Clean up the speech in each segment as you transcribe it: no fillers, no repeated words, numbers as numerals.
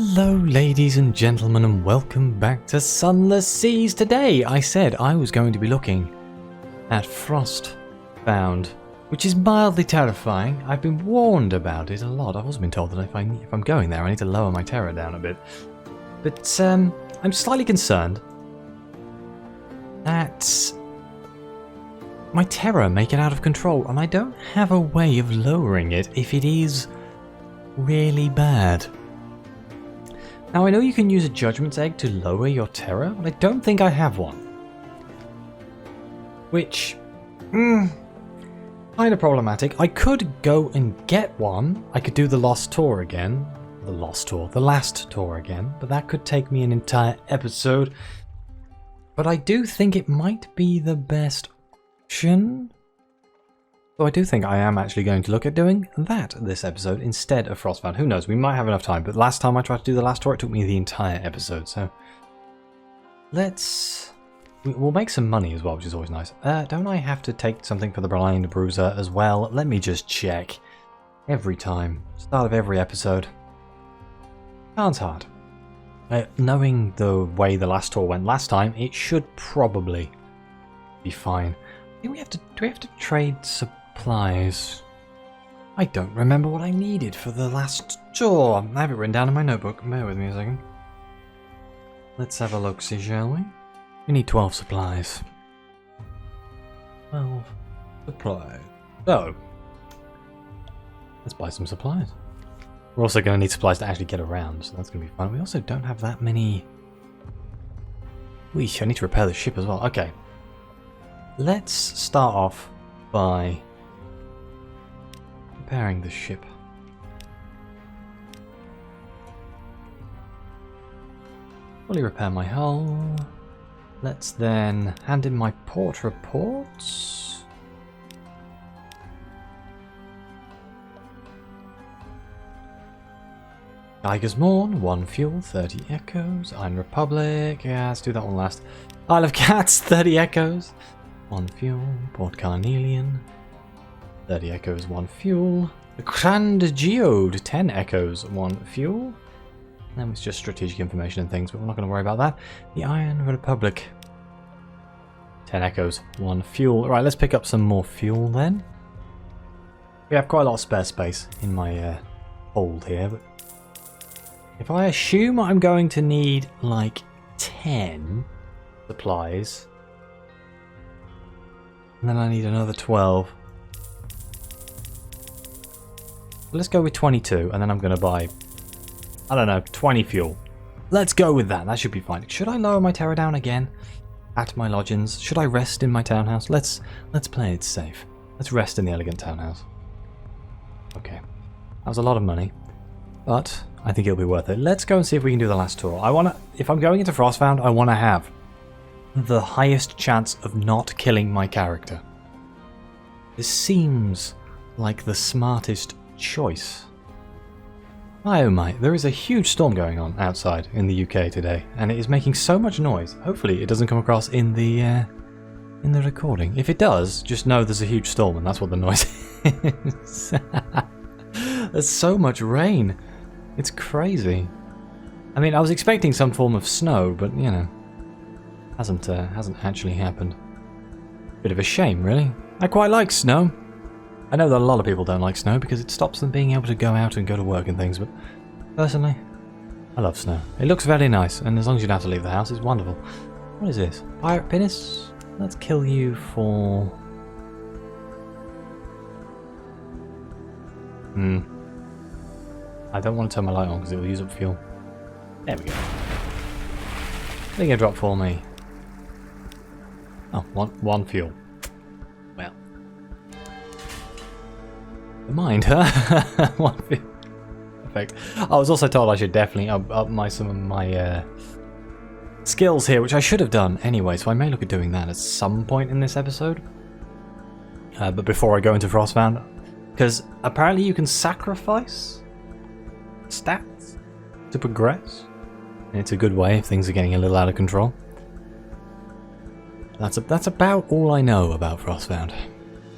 Hello ladies and gentlemen and welcome back to Sunless Seas. Today I said I was going to be looking at Frostbound, which is mildly terrifying. I've been warned about it a lot. I've also been told that if I'm going there I need to lower my terror down a bit. But I'm slightly concerned that my terror may get out of control and I don't have a way of lowering it if it is really bad. Now I know you can use a judgment egg to lower your terror, but I don't think I have one. Which, kind of problematic. I could go and get one. I could do the last tour again, but that could take me an entire episode. But I do think it might be the best option. So I do think I am actually going to look at doing that this episode instead of Frostbound. Who knows, we might have enough time, but last time I tried to do the last tour it took me the entire episode, so we'll make some money as well, which is always nice. Don't I have to take something for the Blind Bruiser as well? Let me just check. Every time, start of every episode. Sounds hard. Knowing the way the last tour went last time, it should probably be fine. Do we have to trade supplies? I don't remember what I needed for the last tour. I have it written down in my notebook. Bear with me a second. Let's have a look-see, shall we? We need 12 supplies. 12 supplies. So, let's buy some supplies. We're also going to need supplies to actually get around, so that's going to be fun. We also don't have that many. Weesh, I need to repair the ship as well. Okay. Let's start off by repairing the ship. Fully repair my hull. Let's then hand in my port reports. Tiger's Morn, 1 fuel, 30 echoes. Iron Republic, yeah, let's do that one last. Isle of Cats, 30 echoes. 1 fuel, Port Carnelian, 30 echoes, 1 fuel. The Grand Geode, 10 echoes, 1 fuel. Then it's just strategic information and things, but we're not going to worry about that. The Iron Republic, 10 echoes, 1 fuel. Right, let's pick up some more fuel then. We have quite a lot of spare space in my hold here, but if I assume I'm going to need like 10 supplies, and then I need another 12. Let's go with 22, and then I'm going to buy, I don't know, 20 fuel. Let's go with that. That should be fine. Should I lower my terror down again at my lodgings? Should I rest in my townhouse? Let's play it safe. Let's rest in the elegant townhouse. Okay. That was a lot of money, but I think it'll be worth it. Let's go and see if we can do the last tour. If I'm going into Frostbound, I want to have the highest chance of not killing my character. This seems like the smartest choice. My oh my, there is a huge storm going on outside in the UK today, and it is making so much noise. Hopefully it doesn't come across in the recording. If it does, just know there's a huge storm and that's what the noise is. There's so much rain. It's crazy. I mean, I was expecting some form of snow, but you know, hasn't actually happened. Bit of a shame, really. I quite like snow. I know that a lot of people don't like snow because it stops them being able to go out and go to work and things, but personally, I love snow. It looks very nice, and as long as you don't have to leave the house, it's wonderful. What is this? Pirate Pinnace? Let's kill you for... I don't want to turn my light on because it will use up fuel. There we go. They're going to drop for me. Oh, one fuel. Well. Never mind, huh? 1 fuel. Perfect. I was also told I should definitely up some of my skills here, which I should have done anyway, so I may look at doing that at some point in this episode. But before I go into Frostbound, because apparently you can sacrifice stats to progress. And it's a good way if things are getting a little out of control. That's about all I know about Frostbound.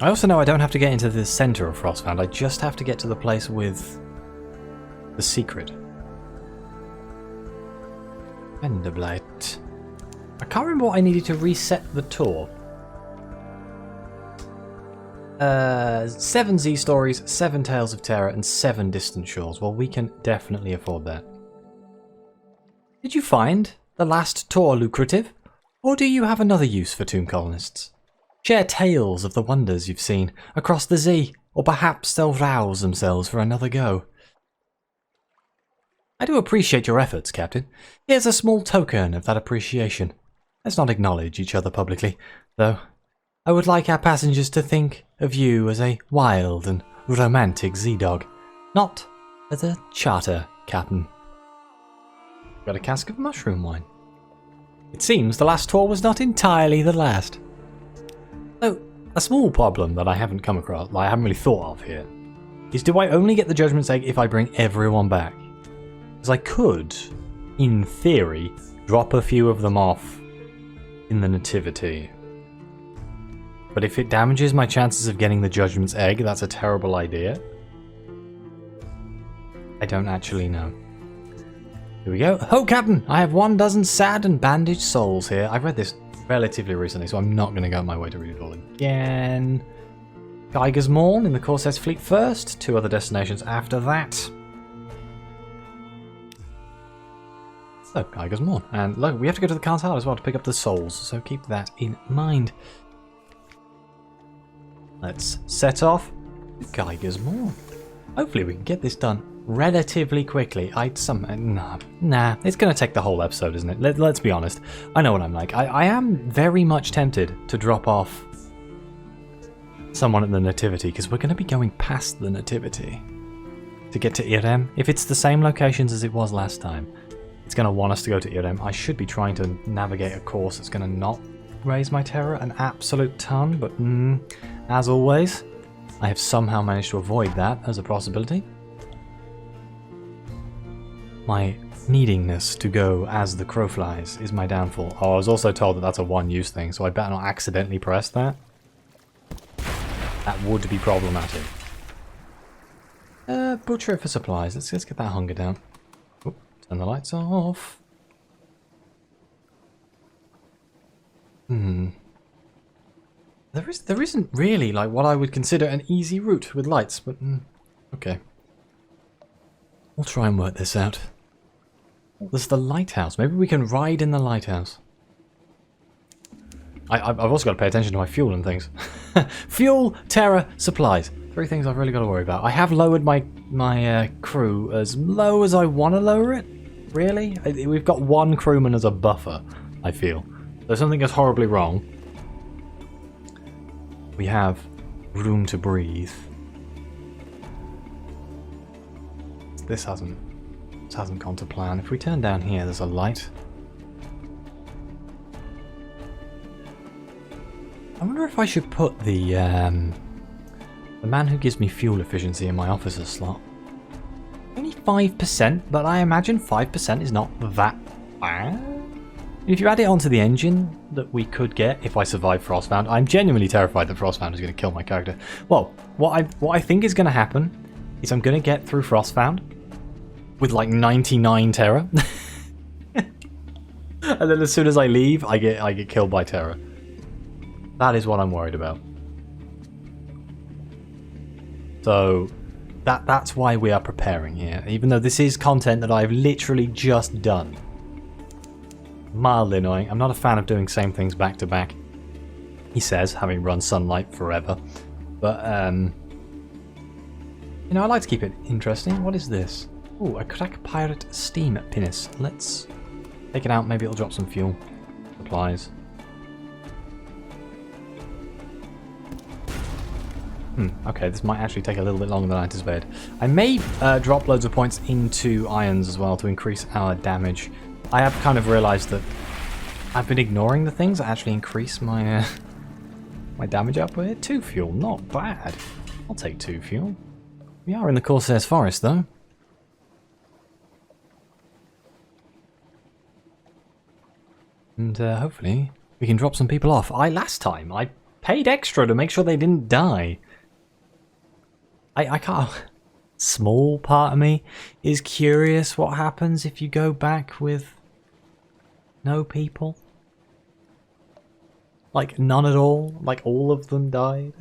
I also know I don't have to get into the center of Frostbound, I just have to get to the place with the secret. Enderblight. I can't remember what I needed to reset the tour. 7 Z stories, 7 Tales of Terror, and 7 Distant Shores. Well, we can definitely afford that. Did you find the last tour lucrative? Or do you have another use for tomb colonists? Share tales of the wonders you've seen across the Z, or perhaps they'll rouse themselves for another go. I do appreciate your efforts, Captain. Here's a small token of that appreciation. Let's not acknowledge each other publicly, though. I would like our passengers to think of you as a wild and romantic Z-Dog, not as a charter captain. Got a cask of mushroom wine. It seems the last tour was not entirely the last. So, a small problem that I haven't come across, I haven't really thought of here, is do I only get the Judgment's Egg if I bring everyone back? Because I could, in theory, drop a few of them off in the Nativity. But if it damages my chances of getting the Judgment's Egg, that's a terrible idea. I don't actually know. Here we go. Ho, Captain! I have 12 sad and bandaged souls here. I've read this relatively recently, so I'm not going to go out my way to read it all again. Geiger's Morn in the Corsair's fleet first. 2 other destinations after that. So, Geiger's Morn. And look, we have to go to the Cartel as well to pick up the souls, so keep that in mind. Let's set off Geiger's Morn. Hopefully we can get this done relatively quickly. Nah, it's going to take the whole episode, isn't it? Let's be honest. I know what I'm like. I am very much tempted to drop off someone at the Nativity, because we're going to be going past the Nativity to get to Irem. If it's the same locations as it was last time, it's going to want us to go to Irem. I should be trying to navigate a course that's going to not raise my terror an absolute ton, but as always, I have somehow managed to avoid that as a possibility. My needingness to go as the crow flies is my downfall. Oh, I was also told that that's a one-use thing, so I better not accidentally press that. That would be problematic. Butcher for supplies. Let's get that hunger down. Oop, turn the lights off. There isn't really like what I would consider an easy route with lights, but okay. We'll try and work this out. There's the lighthouse. Maybe we can ride in the lighthouse. I've also got to pay attention to my fuel and things. Fuel, terror, supplies. 3 things I've really got to worry about. I have lowered my crew as low as I want to lower it. Really? We've got 1 crewman as a buffer, I feel. So something goes horribly wrong, we have room to breathe. This hasn't gone to plan. If we turn down here, there's a light. I wonder if I should put the man who gives me fuel efficiency in my officer slot. Only 5%, but I imagine 5% is not that bad. If you add it onto the engine that we could get if I survive Frostbound, I'm genuinely terrified that Frostbound is going to kill my character. Well, what I think is going to happen is I'm going to get through Frostbound with like 99 terror, and then as soon as I leave, I get killed by terror. That is what I'm worried about. So that's why we are preparing here, even though this is content that I've literally just done. Mildly annoying. I'm not a fan of doing same things back to back, he says, having run Sunlight forever. But, you know, I like to keep it interesting. What is this? Ooh, a crack pirate steam pinnace. Let's take it out. Maybe it'll drop some fuel. Supplies. Okay, this might actually take a little bit longer than I anticipated. I may drop loads of points into irons as well to increase our damage. I have kind of realised that I've been ignoring the things that actually increase my my damage output here. 2 fuel, not bad. I'll take 2 fuel. We are in the Corsair's Forest, though. And hopefully we can drop some people off. Last time, I paid extra to make sure they didn't die. I can't... Small part of me is curious what happens if you go back with no people? Like, none at all? Like, all of them died?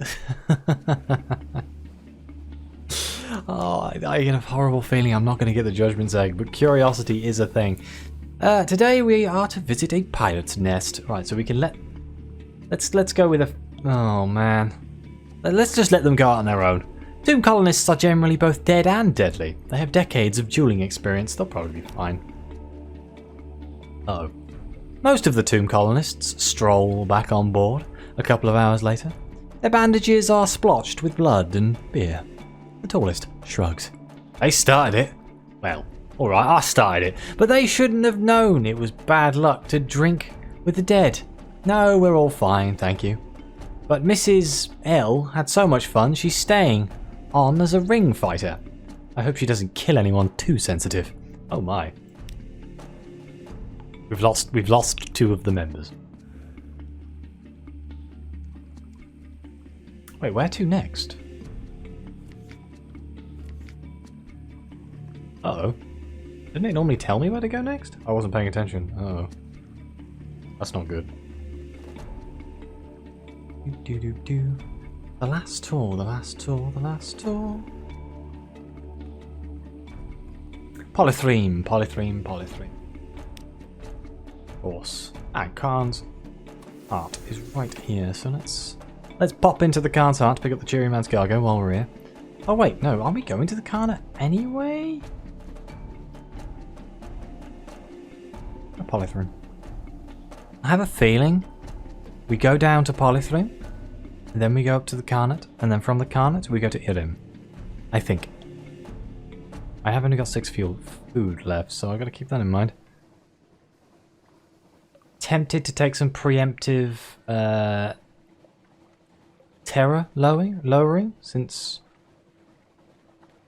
Oh, I get a horrible feeling I'm not going to get the Judgment's Egg, but curiosity is a thing. Today we are to visit a pirate's nest. Right, so we can let's go with a... Oh, man. Let's just let them go out on their own. Tomb colonists are generally both dead and deadly. They have decades of dueling experience. They'll probably be fine. Uh-oh. Most of the tomb colonists stroll back on board a couple of hours later. Their bandages are splotched with blood and beer. The tallest shrugs. They started it. Well, alright, I started it. But they shouldn't have known it was bad luck to drink with the dead. No, we're all fine, thank you. But Mrs. L had so much fun, she's staying on as a ring fighter. I hope she doesn't kill anyone too sensitive. Oh my. We've lost 2 of the members. Wait, where to next? Uh-oh. Didn't it normally tell me where to go next? I wasn't paying attention. Uh-oh. That's not good. Do. The last tour, the last tour, the last tour. Polythreme. Of course. And Khan's heart is right here, so let's pop into the Khan's heart to pick up the Juryman's cargo while we're here. Oh wait, no, are we going to the Khan anyway? A Polythreme. I have a feeling we go down to Polythreme, and then we go up to the Carnet, and then from the Carnet we go to Irim. I think. I have only got 6 food left, so I've got to keep that in mind. Tempted to take some preemptive terror lowering, since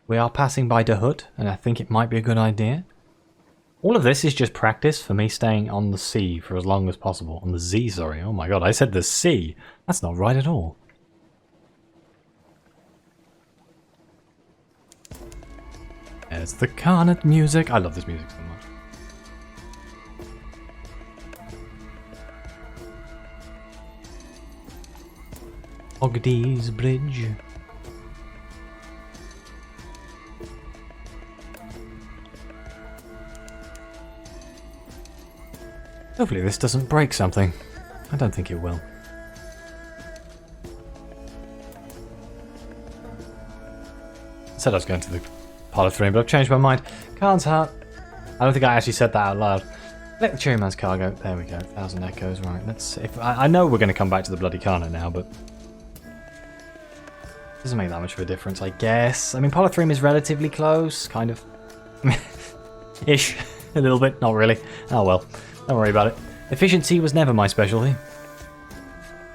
we are passing by the Hut, and I think it might be a good idea. All of this is just practice for me staying on the sea for as long as possible. On the Z, sorry. Oh my god, I said the sea. That's not right at all. There's the Carnet music. I love this music so much. Ogdee's Bridge. Hopefully this doesn't break something. I don't think it will. I said I was going to the Polythreme, but I've changed my mind. Khan's heart. I don't think I actually said that out loud. Let the Juryman's cargo. There we go. 1,000 echoes. Right. Let's. If I know we're going to come back to the bloody Carnet now, but doesn't make that much of a difference, I guess. I mean, Polythreme is relatively close, kind of. Ish. A little bit. Not really. Oh well. Don't worry about it. Efficiency was never my specialty.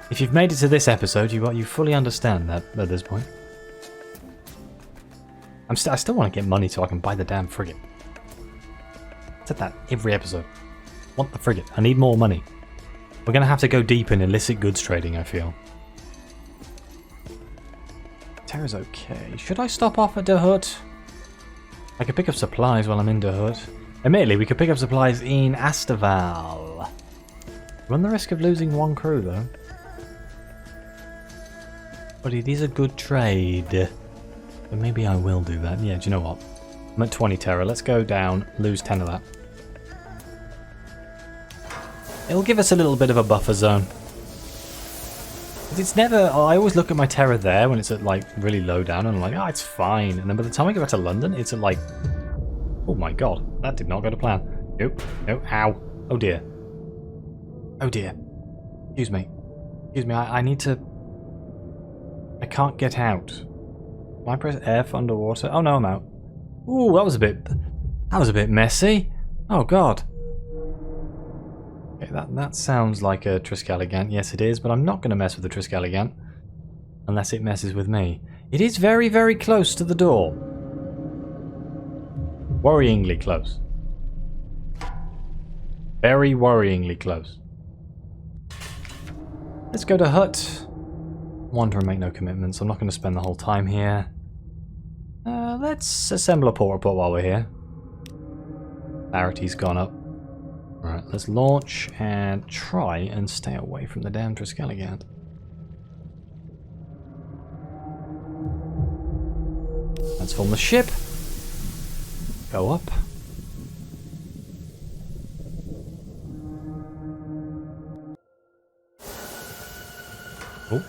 If you've made it to this episode, you fully understand that at this point. I still want to get money so I can buy the damn frigate. I said that every episode. Want the frigate. I need more money. We're going to have to go deep in illicit goods trading, I feel. Terra's okay. Should I stop off at the Hut? I could pick up supplies while I'm in the Hut. Admittedly, we could pick up supplies in Astaval. Run the risk of losing 1 crew, though. But it is a good trade. But maybe I will do that. Yeah, do you know what? I'm at 20 Terra. Let's go down, lose 10 of that. It'll give us a little bit of a buffer zone. It's never... Oh, I always look at my Terra there when it's at, like, really low down, and I'm like, oh, it's fine. And then by the time I get back to London, it's at, like... Oh my god, that did not go to plan. Nope, no, ow. Oh dear. Oh dear. Excuse me, I need to... I can't get out. Can I press F underwater? Oh no, I'm out. Ooh, that was a bit messy. Oh god. Okay, that sounds like a Triskaligant. Yes it is, but I'm not going to mess with the Triskaligant. Unless it messes with me. It is very, very close to the door. Worryingly close. Very worryingly close. Let's go to Hut. Wander and make no commitments. I'm not going to spend the whole time here. Let's assemble a port report while we're here. Clarity's gone up. Alright, let's launch and try and stay away from the damn Triskelion. Transform the ship. Go up. Oh,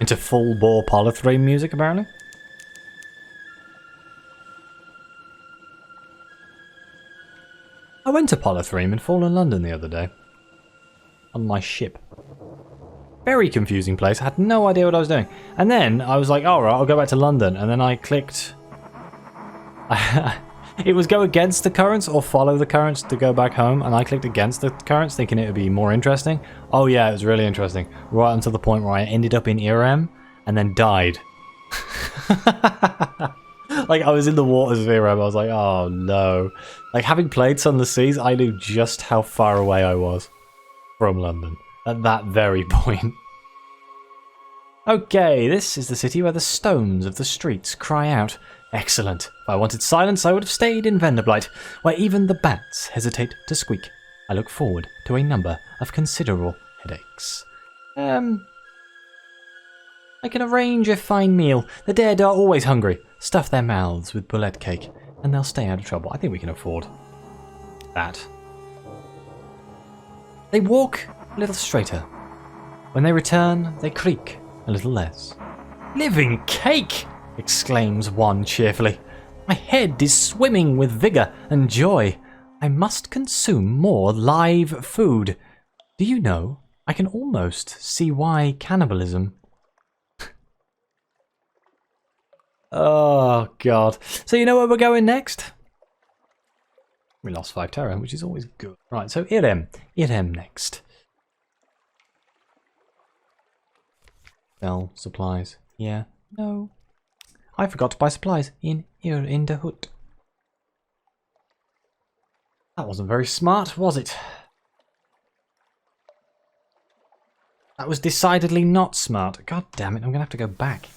into full bore polythreme music apparently. I went to Polythreme in Fallen London the other day. On my ship. Very confusing place. I had no idea what I was doing. And then I was like, alright, I'll go back to London. And then I clicked... it was go against the currents or follow the currents to go back home. And I clicked against the currents thinking it would be more interesting. Oh yeah, it was really interesting. Right until the point where I ended up in Irem and then died. Like, I was in the waters of Irem. I was like, oh no. Like, having played Sunless Seas, I knew just how far away I was from London at that very point. Okay, this is the city where the stones of the streets cry out. Excellent. If I wanted silence, I would have stayed in Venderblight, where even the bats hesitate to squeak. I look forward to a number of considerable headaches. I can arrange a fine meal. The dead are always hungry. Stuff their mouths with bullet cake, and they'll stay out of trouble. I think we can afford that. They walk a little straighter. When they return, they creak a little less. Living cake! Exclaims one cheerfully. My head is swimming with vigour and joy. I must consume more live food. Do you know, I can almost see why cannibalism... Oh, God. So you know where we're going next? We lost 5 terror, which is always good. Right, so Irem. Irem next. Sell supplies. Yeah. No. I forgot to buy supplies in the hut. That wasn't very smart, was it? That was decidedly not smart. God damn it, I'm going to have to go back.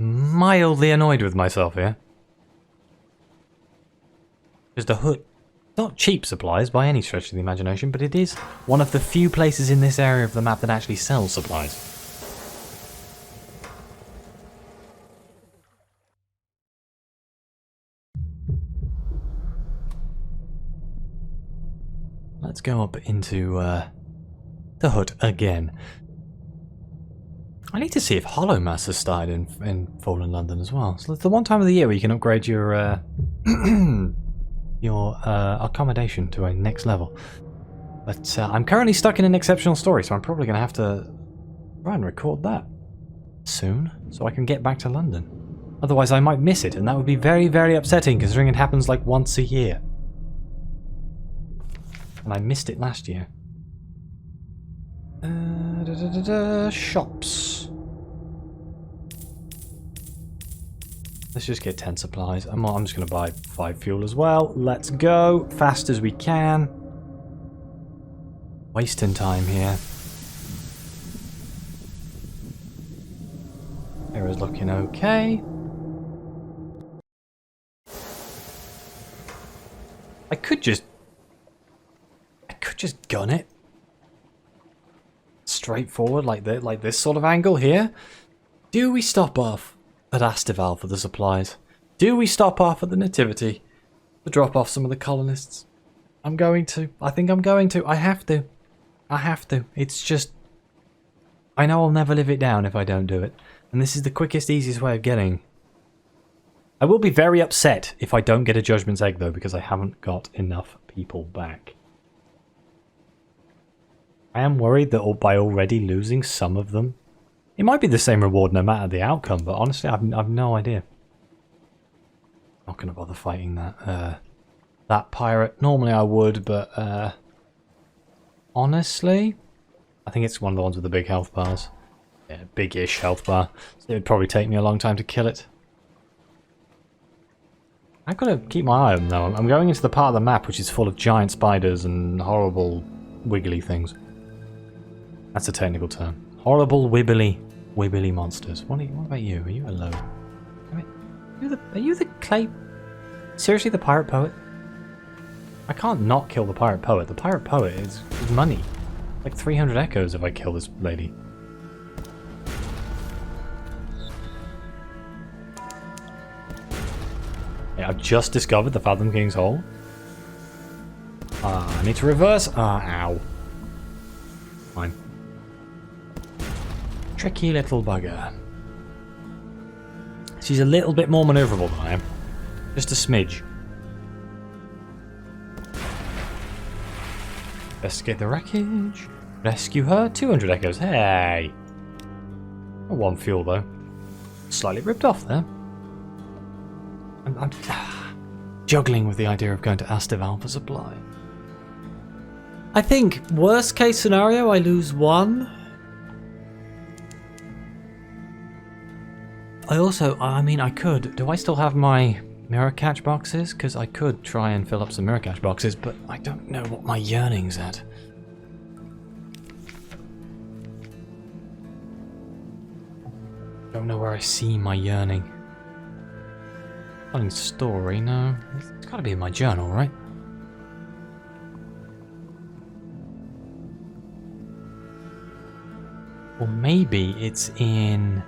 Mildly annoyed with myself here. Because the hut, not cheap supplies by any stretch of the imagination, but it is one of the few places in this area of the map that actually sells supplies. Let's go up into the hut again. I need to see if Hollow Mass has started in Fallen London as well. So it's the one time of the year where you can upgrade your accommodation to a next level. But I'm currently stuck in an exceptional story, so I'm probably going to have to try and record that soon so I can get back to London. Otherwise I might miss it, and that would be very, very upsetting considering it happens like once a year. And I missed it last year. Shops. Let's just get 10 supplies. I'm just going to buy 5 fuel as well. Let's go. Fast as we can. Wasting time here. Era's looking okay. I could just gun it. Straightforward like this sort of angle here. Do we stop off at Astival for the supplies? Do we stop off at the Nativity to drop off some of the colonists? I'm going to. I think I'm going to. I have to. I have to. It's just... I know I'll never live it down if I don't do it. And this is the quickest, easiest way of getting... I will be very upset if I don't get a Judgment's Egg though, because I haven't got enough people back. I am worried that by already losing some of them, it might be the same reward no matter the outcome, but honestly I've no idea. Not going to bother fighting that pirate. Normally I would, but honestly, I think it's one of the ones with the big health bars. Yeah, big-ish health bar. So it would probably take me a long time to kill it. I've got to keep my eye on them though. I'm going into the part of the map which is full of giant spiders and horrible wiggly things. That's a technical term. Horrible, wibbly monsters. What about you? Are you alone? Are you the clay Seriously, the pirate poet? I can't not kill the pirate poet. The pirate poet is money. Like 300 echoes if I kill this lady. Yeah, I've just discovered the Fathom King's Hole. I need to reverse. Ow. Fine. Tricky little bugger. She's a little bit more maneuverable than I am. Just a smidge. Investigate the wreckage. Rescue her. 200 echoes. Hey! Oh, 1 fuel though. Slightly ripped off there. I'm juggling with the idea of going to Astival for supply. I think, worst case scenario, I lose 1. I mean, I could. Do I still have my mirror catch boxes? Because I could try and fill up some mirror catch boxes, but I don't know what my yearning's at. Don't know where I see my yearning. Not in story, no. It's gotta be in my journal, right? Or maybe it's in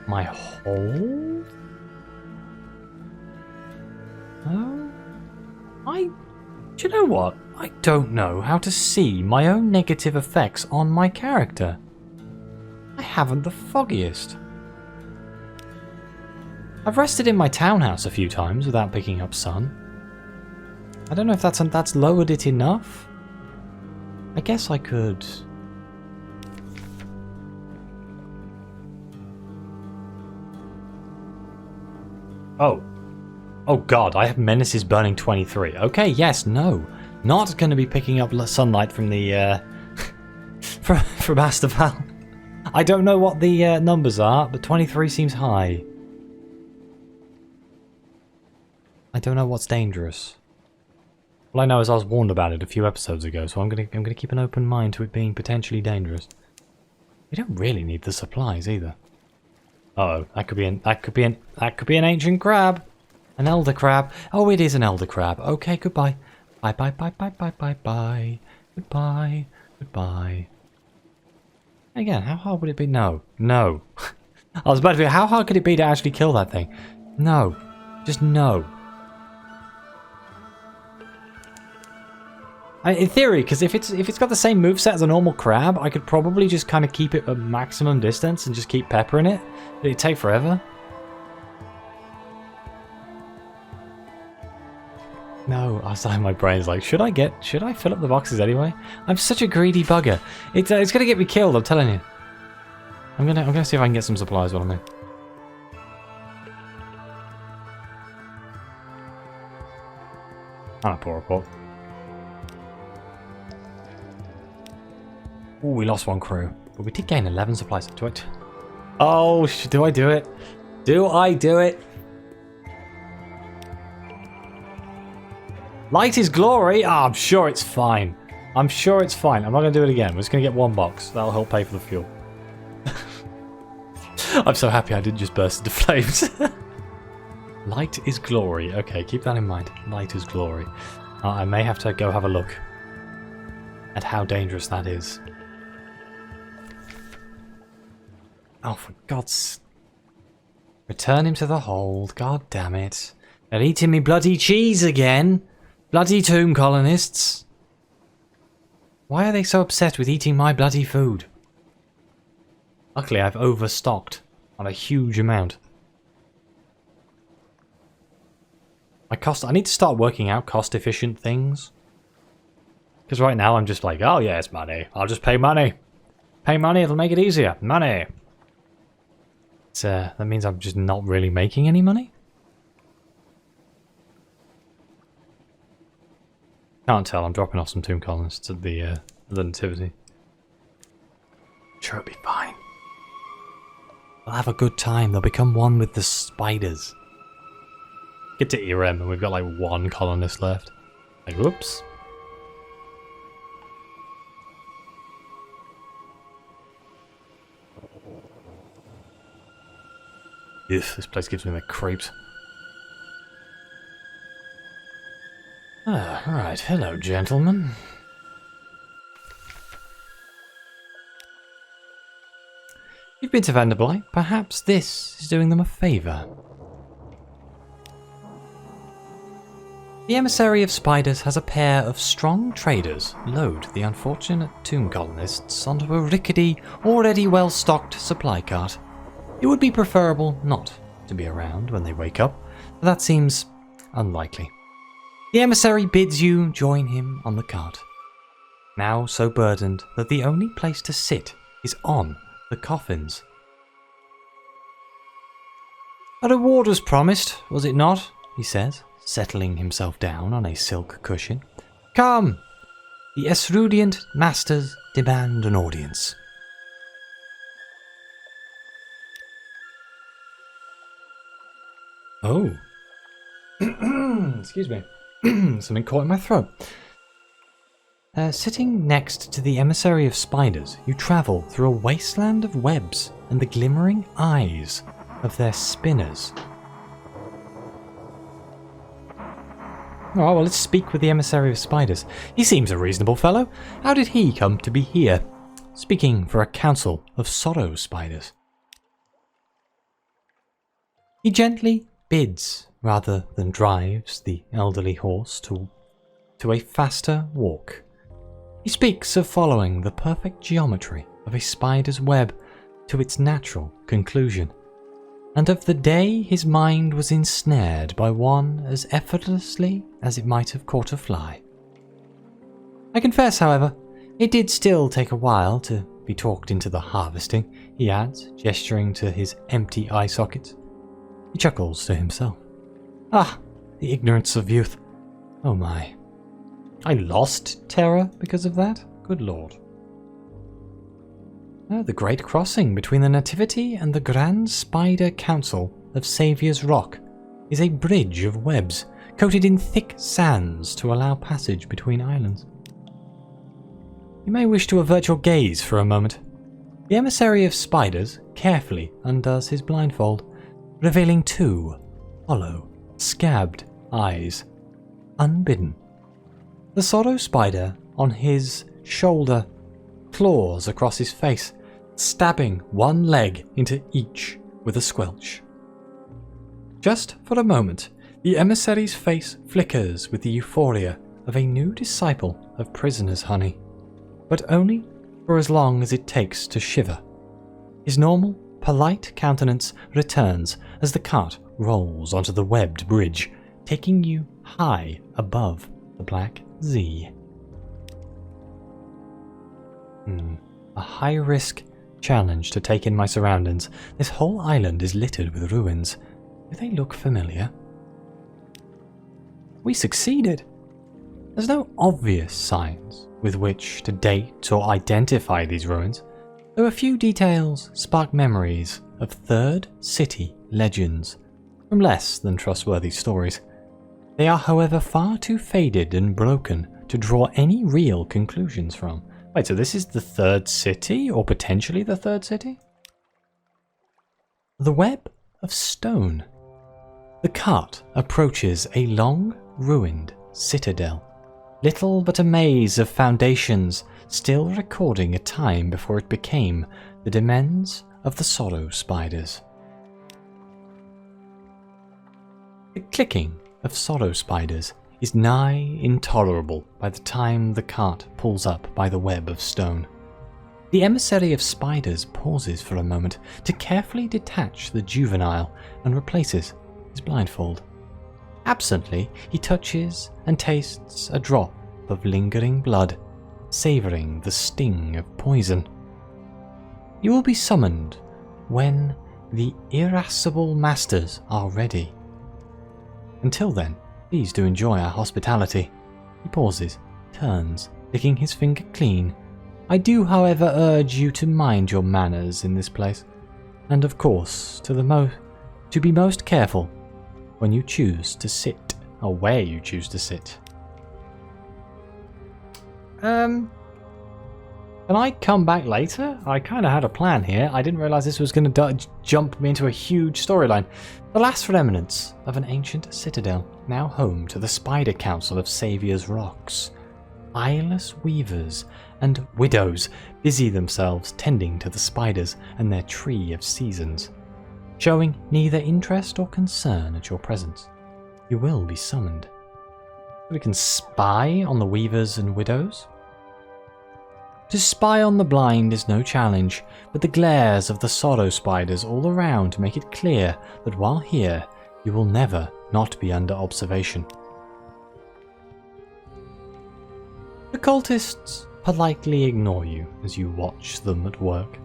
my hold? Oh? Do you know what? I don't know how to see my own negative effects on my character. I haven't the foggiest. I've rested in my townhouse a few times without picking up sun. I don't know if that's lowered it enough. I guess I could... Oh god, I have Menaces burning 23. Okay, yes, no. Not going to be picking up sunlight from the, from Astival. I don't know what the numbers are, but 23 seems high. I don't know what's dangerous. All I know is I was warned about it a few episodes ago, so I'm gonna keep an open mind to it being potentially dangerous. We don't really need the supplies either. Uh-oh, that could be an ancient crab. An elder crab. Oh, it is an elder crab. Okay, goodbye. Bye bye bye bye bye bye bye. Goodbye. Goodbye. Again, how hard would it be? No. No. I was about to be, how hard could it be to actually kill that thing? No. Just no. In theory, because if it's got the same moveset as a normal crab, I could probably just kind of keep it at maximum distance and just keep peppering it. It'd take forever. No, I was like, my brain's like, should I fill up the boxes anyway? I'm such a greedy bugger. It's gonna get me killed, I'm telling you. I'm gonna see if I can get some supplies while I'm in. Ah, poor report. Ooh, we lost 1 crew, but we did gain 11 supplies. Do it. Oh, do I do it? Do I do it? Light is glory. Ah, I'm sure it's fine. I'm sure it's fine. I'm not gonna do it again. We're just gonna get 1 box. That'll help pay for the fuel. I'm so happy I didn't just burst into flames. Light is glory. Okay, keep that in mind. Light is glory. I may have to go have a look at how dangerous that is. Oh, for God's... Return him to the hold. God damn it. They're eating me bloody cheese again. Bloody tomb colonists. Why are they so upset with eating my bloody food? Luckily, I've overstocked on a huge amount. I need to start working out cost-efficient things. Because right now I'm just like, oh yeah, it's money. I'll just pay money. Pay money, it'll make it easier. Money. That means I'm just not really making any money? Can't tell, I'm dropping off some tomb colonists at the nativity. Sure, it'll be fine. They'll have a good time, they'll become one with the spiders. Get to Irem and we've got like 1 colonist left. Like, whoops. Ugh, this place gives me the creeps. Ah, right. Hello, gentlemen. You've been to Vanderbilt. Perhaps this is doing them a favour. The Emissary of Spiders has a pair of strong traders load the unfortunate tomb colonists onto a rickety, already well-stocked supply cart. It would be preferable not to be around when they wake up, but that seems unlikely. The emissary bids you join him on the cart, now so burdened that the only place to sit is on the coffins. A reward was promised, was it not? He says, settling himself down on a silk cushion. Come! The Esrudiant masters demand an audience. Oh. Excuse me. Something caught in my throat. Sitting next to the Emissary of Spiders, you travel through a wasteland of webs and the glimmering eyes of their spinners. Oh, well, let's speak with the Emissary of Spiders. He seems a reasonable fellow. How did he come to be here, speaking for a council of sorrow spiders? He gently bids, rather than drives, the elderly horse to a faster walk. He speaks of following the perfect geometry of a spider's web to its natural conclusion, and of the day his mind was ensnared by one as effortlessly as it might have caught a fly. I confess, however, it did still take a while to be talked into the harvesting, he adds, gesturing to his empty eye sockets. He chuckles to himself. Ah, the ignorance of youth. Oh my. I lost terror because of that? Good lord. The great crossing between the Nativity and the Grand Spider Council of Saviour's Rock is a bridge of webs coated in thick sands to allow passage between islands. You may wish to avert your gaze for a moment. The Emissary of Spiders carefully undoes his blindfold, revealing two hollow, scabbed eyes, unbidden. The sorrow spider on his shoulder claws across his face, stabbing one leg into each with a squelch. Just for a moment, the emissary's face flickers with the euphoria of a new disciple of prisoner's honey, but only for as long as it takes to shiver. His normal, polite countenance returns as the cart rolls onto the webbed bridge, taking you high above the Black Z. A high-risk challenge to take in my surroundings. This whole island is littered with ruins. Do they look familiar? We succeeded. There's no obvious signs with which to date or identify these ruins, though a few details spark memories of Third City legends from less than trustworthy stories. They are, however, far too faded and broken to draw any real conclusions from. Wait, so this is the Third City, or potentially the Third City? The web of stone. The cart approaches a long, ruined citadel, little but a maze of foundations, still recording a time before it became the demesnes of the sorrow spiders. The clicking of sorrow spiders is nigh intolerable by the time the cart pulls up by the web of stone. The Emissary of Spiders pauses for a moment to carefully detach the juvenile and replaces his blindfold. Absently, he touches and tastes a drop of lingering blood, savouring the sting of poison. You will be summoned when the irascible masters are ready. Until then, please do enjoy our hospitality. He pauses, turns, licking his finger clean. I do, however, urge you to mind your manners in this place, and of course, to be most careful when you choose to sit, or where you choose to sit. Can I come back later? I kind of had a plan here. I didn't realize this was going to jump me into a huge storyline. The last remnants of an ancient citadel, now home to the Spider Council of Saviour's Rocks. Eyeless weavers and widows busy themselves tending to the spiders and their tree of seasons. Showing neither interest or concern at your presence, you will be summoned. We can spy on the weavers and widows. To spy on the blind is no challenge, but the glares of the sorrow spiders all around make it clear that while here, you will never not be under observation. The cultists politely ignore you as you watch them at work.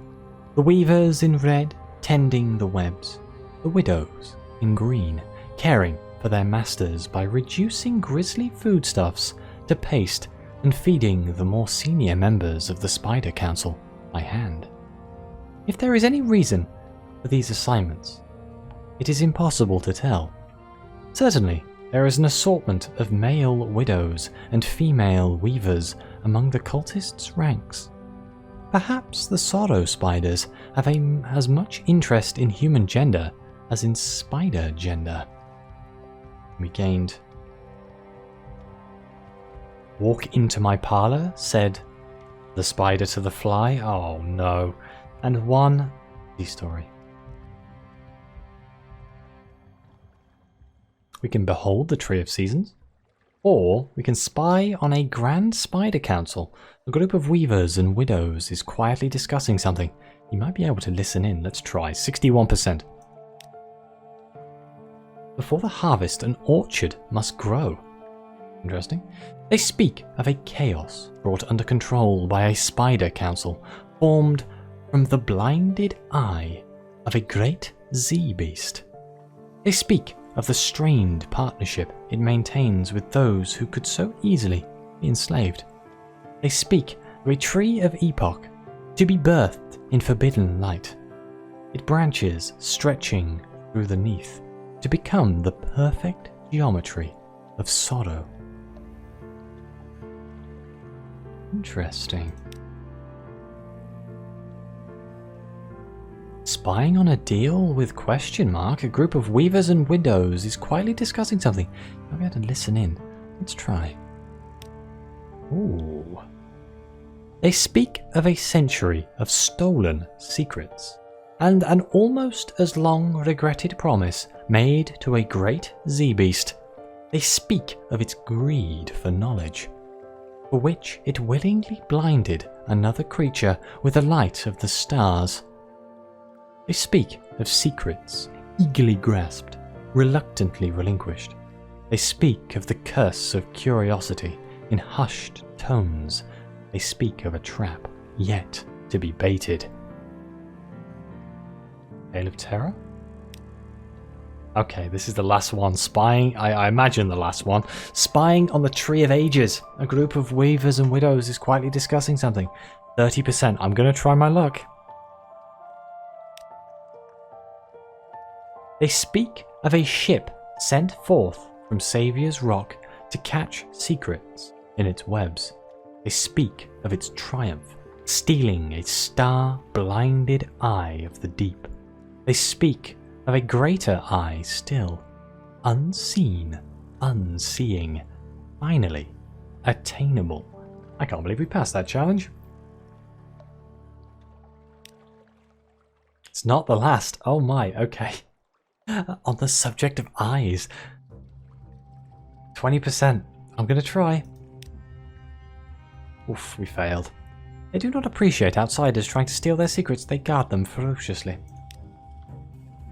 The weavers in red tending the webs, the widows in green caring for their masters by reducing grisly foodstuffs to paste and feeding the more senior members of the Spider Council by hand. If there is any reason for these assignments, it is impossible to tell. Certainly, there is an assortment of male widows and female weavers among the cultists' ranks. Perhaps the sorrow spiders have as much interest in human gender as in spider gender. We gained. Walk into my parlour, said the spider to the fly. Oh no. And one story. We can behold the Tree of Seasons, or we can spy on a grand spider council. A group of weavers and widows is quietly discussing something. You might be able to listen in. Let's try. 61%. Before the harvest, an orchard must grow. Interesting. They speak of a chaos brought under control by a spider council formed from the blinded eye of a great Z-beast. They speak of the strained partnership it maintains with those who could so easily be enslaved. They speak of a tree of epoch to be birthed in forbidden light. It branches stretching through the neath to become the perfect geometry of sorrow. Interesting. Spying on a deal with question mark. A group of weavers and widows is quietly discussing something. Maybe I had to listen in. Let's try. Ooh. They speak of a century of stolen secrets and an almost as long regretted promise made to a great Z-beast. They speak of its greed for knowledge, for which it willingly blinded another creature with the light of the stars. They speak of secrets eagerly grasped, reluctantly relinquished. They speak of the curse of curiosity in hushed tones. They speak of a trap yet to be baited. Tale of Terror? Okay, this is the last one. Spying, I imagine the last one. Spying on the Tree of Ages. A group of weavers and widows is quietly discussing something. 30%. I'm going to try my luck. They speak of a ship sent forth from Saviour's Rock to catch secrets in its webs. They speak of its triumph, stealing a star-blinded eye of the deep. They speak of a greater eye still, unseen, unseeing, finally attainable. I can't believe we passed that challenge. It's not the last. Oh my, okay. On the subject of eyes. 20%. I'm going to try. Oof, we failed. They do not appreciate outsiders trying to steal their secrets. They guard them ferociously.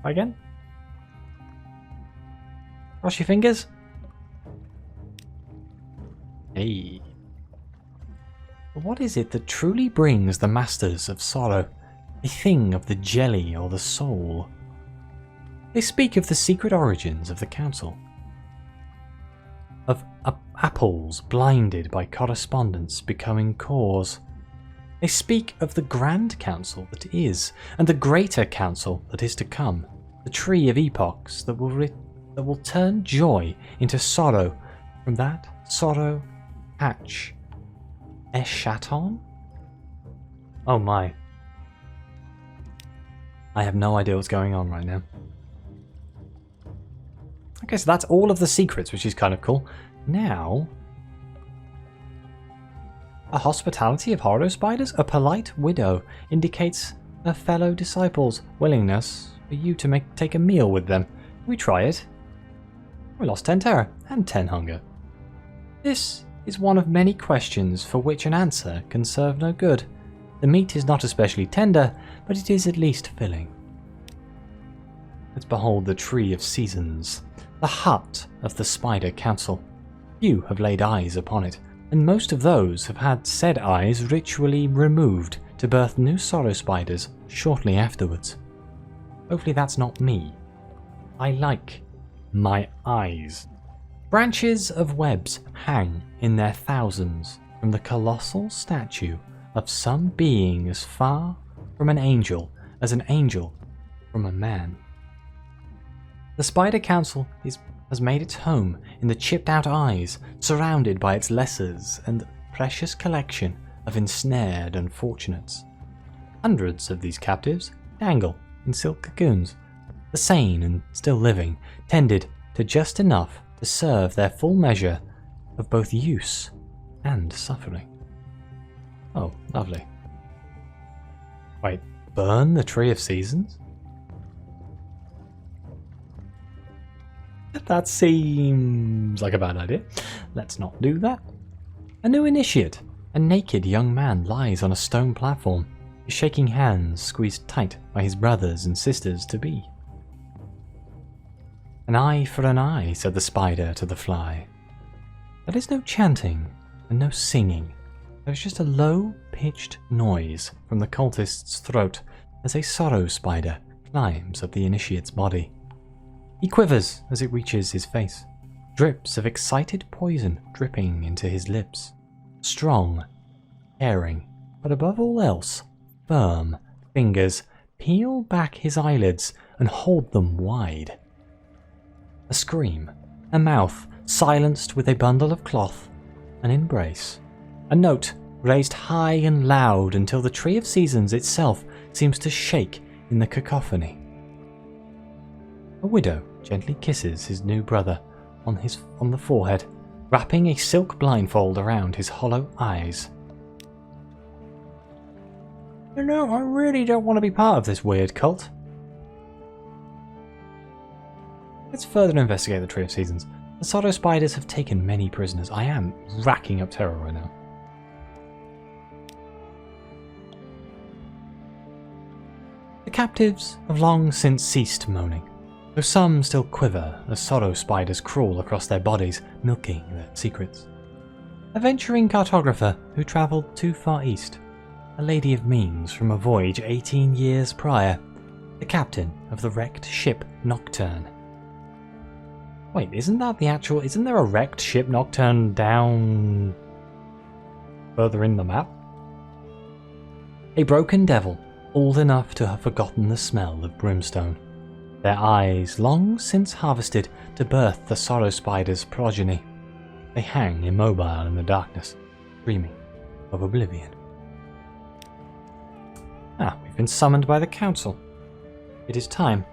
Try again. Cross your fingers. Hey. What is it that truly brings the masters of sorrow? A thing of the jelly or the soul? They speak of the secret origins of the council. Of apples blinded by correspondence becoming cores. They speak of the grand council that is, and the greater council that is to come. The tree of epochs that will turn joy into sorrow. From that sorrow hatch Eschaton? Oh my. I have no idea what's going on right now. Okay, so that's all of the secrets, which is kind of cool. Now... A hospitality of horror spiders? A polite widow indicates her fellow disciples' willingness for you to take a meal with them. We try it. We lost 10 terror and 10 hunger. This is one of many questions for which an answer can serve no good. The meat is not especially tender, but it is at least filling. Let's behold the Tree of Seasons, the hut of the Spider Council. Few have laid eyes upon it, and most of those have had said eyes ritually removed to birth new sorrow spiders shortly afterwards. Hopefully that's not me. I like my eyes. Branches of webs hang in their thousands from the colossal statue of some being as far from an angel as an angel from a man. The Spider Council has made its home in the chipped out eyes, surrounded by its lessers and precious collection of ensnared unfortunates. Hundreds of these captives dangle in silk cocoons. The sane and still living tended to just enough to serve their full measure of both use and suffering. Oh, lovely. Wait, burn the Tree of Seasons? That seems like a bad idea. Let's not do that. A new initiate, a naked young man, lies on a stone platform, his shaking hands squeezed tight by his brothers and sisters-to-be. An eye for an eye, said the spider to the fly. There is no chanting and no singing. There is just a low-pitched noise from the cultist's throat as a sorrow spider climbs up the initiate's body. He quivers as it reaches his face, drips of excited poison dripping into his lips. Strong, caring, but above all else, firm fingers peel back his eyelids and hold them wide. A scream, a mouth silenced with a bundle of cloth, an embrace, a note raised high and loud until the Tree of Seasons itself seems to shake in the cacophony. A widow gently kisses his new brother on the forehead, wrapping a silk blindfold around his hollow eyes. You know, I really don't want to be part of this weird cult. Let's further investigate the Tree of Seasons. The sorrow spiders have taken many prisoners. I am racking up terror right now. The captives have long since ceased moaning, though some still quiver as sorrow spiders crawl across their bodies, milking their secrets. A venturing cartographer who travelled too far east, a lady of means from a voyage 18 years prior, the captain of the wrecked ship Nocturne. Wait, isn't there a wrecked ship Nocturne down further in the map? A broken devil, old enough to have forgotten the smell of brimstone. Their eyes long since harvested to birth the sorrow spider's progeny. They hang immobile in the darkness, dreaming of oblivion. We've been summoned by the council. It is time.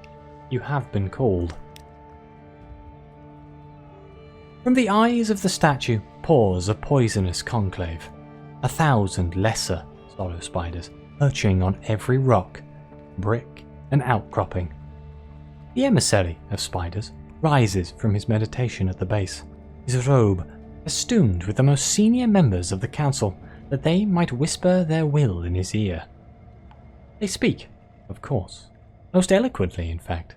You have been called. From the eyes of the statue pours a poisonous conclave. 1,000 lesser sorrow spiders perching on every rock, brick, and outcropping. The Emissary of Spiders rises from his meditation at the base, his robe festooned with the most senior members of the council, that they might whisper their will in his ear. They speak, of course, most eloquently in fact.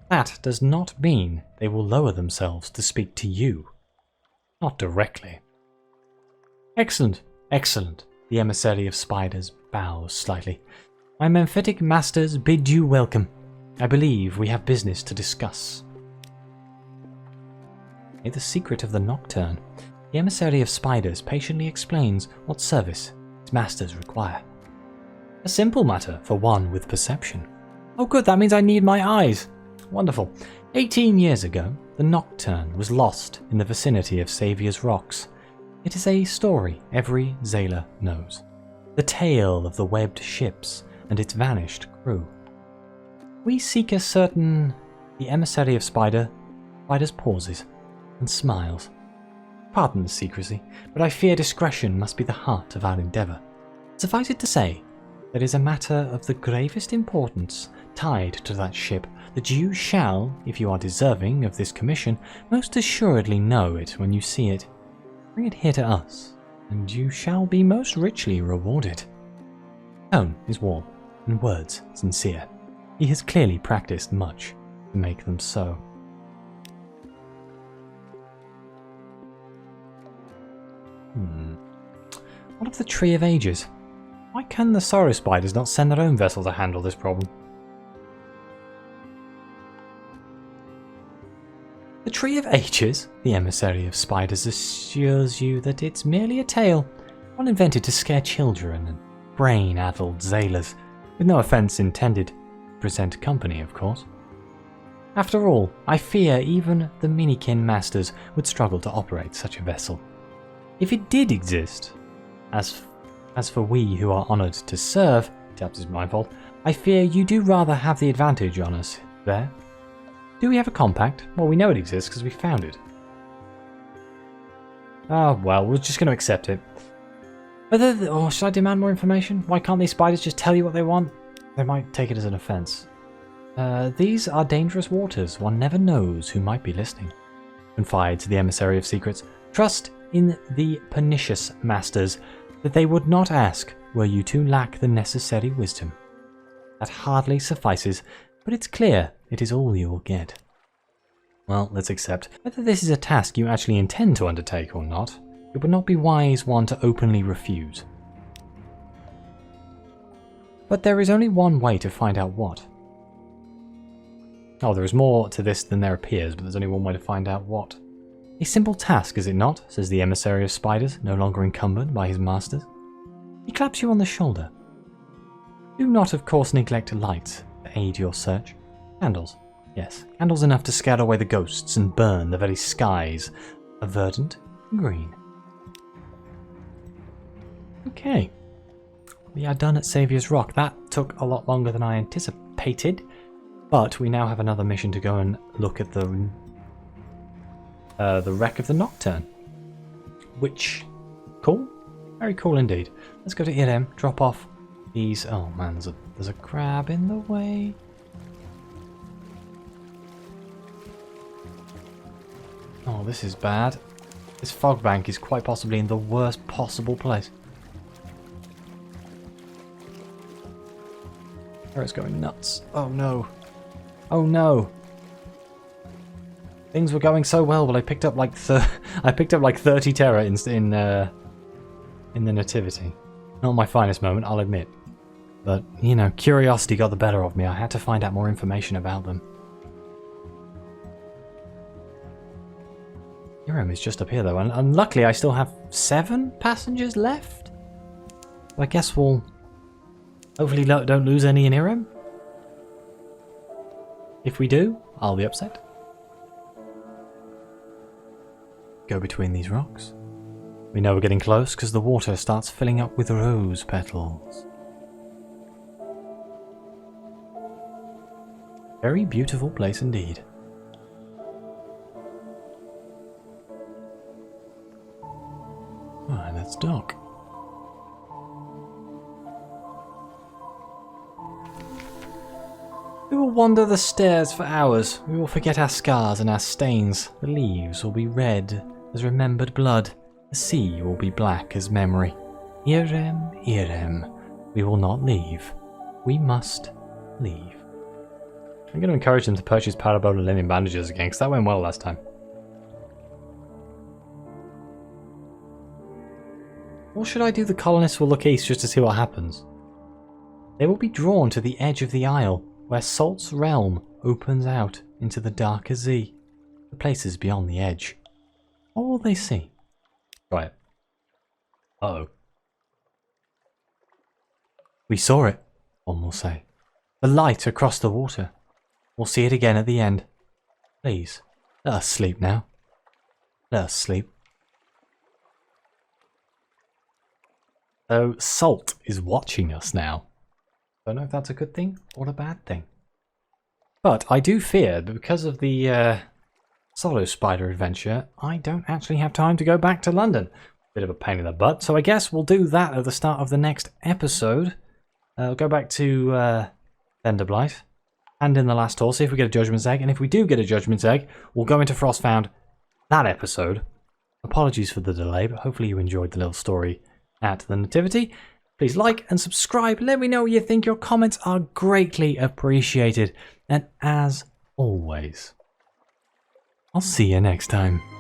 That does not mean they will lower themselves to speak to you. Not directly. Excellent, excellent, the Emissary of Spiders bows slightly. My memphitic masters bid you welcome. I believe we have business to discuss. The secret of the Nocturne. The Emissary of Spiders patiently explains what service its masters require. A simple matter for one with perception. Oh good, that means I need my eyes. Wonderful. 18 years ago, the Nocturne was lost in the vicinity of Saviour's Rocks. It is a story every Zayla knows. the tale of the webbed ships and its vanished crew. We seek a certain... The Emissary of Spiders pauses and smiles. Pardon the secrecy, but I fear discretion must be the heart of our endeavour. Suffice it to say, there is a matter of the gravest importance tied to that ship that you shall, if you are deserving of this commission, most assuredly know it when you see it. Bring it here to us, and you shall be most richly rewarded. Tone is warm, and words sincere. He has clearly practiced much to make them so. What of the Tree of Ages? Why can the Sorrow Spiders not send their own vessel to handle this problem? The Tree of Ages, the Emissary of Spiders assures you that it's merely a tale, one invented to scare children and brain-addled sailors, with no offence intended to present company, of course. After all, I fear even the Minikin Masters would struggle to operate such a vessel. If it did exist, as for we who are honoured to serve, perhaps it's my fault, I fear you do rather have the advantage on us there. Do we have a compact? Well, we know it exists because we found it. Oh, well, we're just going to accept it. Or should I demand more information? Why can't these spiders just tell you what they want? They might take it as an offence. These are dangerous waters. One never knows who might be listening. Confide to the Emissary of Secrets. Trust in the pernicious masters that they would not ask were you to lack the necessary wisdom. That hardly suffices, but it's clear it is all you will get. Well, let's accept. Whether this is a task you actually intend to undertake or not, it would not be wise one to openly refuse. But there is only one way to find out what. Oh, there is more to this than there appears, but there's only one way to find out what. A simple task, is it not? Says the Emissary of Spiders, no longer encumbered by his masters. He claps you on the shoulder. Do not, of course, neglect lights to aid your search. Candles. Yes, candles enough to scare away the ghosts and burn the very skies of verdant green. Okay. We are done at Saviour's Rock. That took a lot longer than I anticipated, but we now have another mission to go and look at the wreck of the Nocturne. Which, cool. Very cool indeed. Let's go to Irem, drop off these... Oh man, there's a crab in the way. Oh, this is bad. This fog bank is quite possibly in the worst possible place. It's going nuts. Oh no. Oh no. Things were going so well, but I picked up like 30 terror in the nativity. Not my finest moment, I'll admit. But, you know, curiosity got the better of me. I had to find out more information about them. Irem is just up here though, and luckily I still have 7 passengers left. So I guess we'll hopefully don't lose any in Irem. If we do, I'll be upset. Go between these rocks. We know we're getting close because the water starts filling up with rose petals. Very beautiful place indeed. Ah, let's dock. We will wander the stairs for hours. We will forget our scars and our stains. The leaves will be red as remembered blood. The sea will be black as memory. Irem, Irem. We will not leave. We must leave. I'm going to encourage them to purchase Parabola linen bandages again, because that went well last time. Or should I do the colonists will look east just to see what happens? They will be drawn to the edge of the isle, where Salt's realm opens out into the darker sea, the places beyond the edge. What will they see? Try it. Uh-oh. We saw it, one will say. The light across the water. We'll see it again at the end. Please, let us sleep now. Let us sleep. So Salt is watching us now. Don't know if that's a good thing or a bad thing. But I do fear that because of the solo spider adventure, I don't actually have time to go back to London. Bit of a pain in the butt, so I guess we'll do that at the start of the next episode. We'll go back to Thunderblight, hand in the last tour, see if we get a Judgment's Egg, and if we do get a Judgment's Egg, we'll go into Frostfound that episode. Apologies for the delay, but hopefully you enjoyed the little story at the Nativity. Please like and subscribe, let me know what you think, your comments are greatly appreciated, and as always, I'll see you next time.